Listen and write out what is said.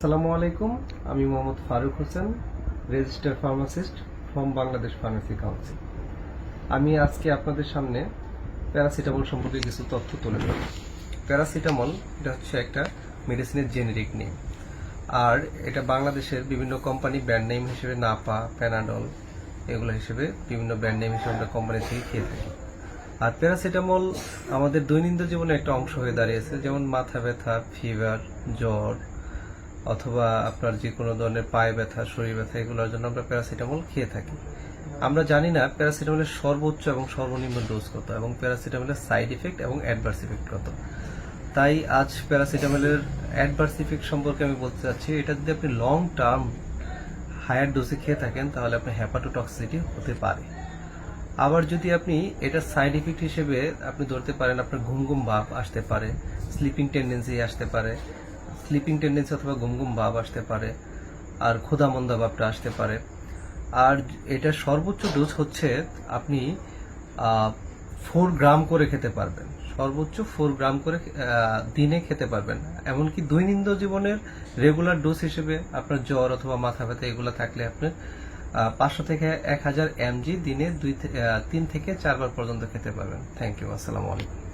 আসসালামু আলাইকুম, আমি Mohammad Faruk Hossain, register pharmacist from Bangladesh Pharmacy Council. আমি আজকে আপনাদের সামনে প্যারাসিটামল সম্পর্কে কিছু তথ্য তুলে ধরব। প্যারাসিটামল এটা হচ্ছে একটা মেডিসিনের জেনেরিক নেম, আর এটা বাংলাদেশের বিভিন্ন কোম্পানি ব্র্যান্ড নেম হিসেবে নাপা, প্যানাডল এগুলো হিসেবে বিভিন্ন ব্র্যান্ড নেম হিসেবে আমরা কোম্পানি থেকে খেয়ে থাকি। আর প্যারাসিটামল আমাদের দৈনন্দিন জীবনে একটা অংশ হয়ে দাঁড়িয়েছে, যেমন মাথা ব্যথা, ফিভার, জ্বর অথবা আপনার যে কোনো ধরনের পায়ে ব্যথা, শরীর ব্যথা, এগুলোর জন্য আমরা প্যারাসিটামল খেয়ে থাকি। আমরা জানি না প্যারাসিটামলের সর্বোচ্চ এবং সর্বনিম্ন ডোজ কত, এবং প্যারাসিটামলের সাইড ইফেক্ট এবং অ্যাডভার্স ইফেক্ট কত। তাই আজ প্যারাসিটামলের অ্যাডভার্স ইফেক্ট সম্পর্কে আমি বলতে চাচ্ছি। এটা যদি আপনি লং টার্ম হায়ার ডোজে খেয়ে থাকেন তাহলে আপনার হ্যাপাটোটক্সিসিটি হতে পারে। আবার যদি আপনি এটা সাইড ইফেক্ট হিসেবে আপনি ধরতে পারেন, আপনার ঘুম ঘুম ভাব আসতে পারে, স্লিপিং টেন্ডেন্সি আসতে পারে, অথবা ঘুম ঘুম ভাব আসতে পারে, আর ক্ষুধা মন্দা ভাবটা আসতে পারে। আর এটার সর্বোচ্চ ডোজ হচ্ছে আপনি 4 গ্রাম করে খেতে পারবেন, সর্বোচ্চ 4 গ্রাম করে দিনে খেতে পারবেন। এমনকি দৈনন্দিন জীবনের রেগুলার ডোজ হিসেবে আপনার জ্বর অথবা মাথা ব্যথা এগুলো থাকলে আপনি 500 থেকে 1000 mg দিনে 3 থেকে 4 বার পর্যন্ত খেতে পারবেন। Thank you. আসসালামু আলাইকুম।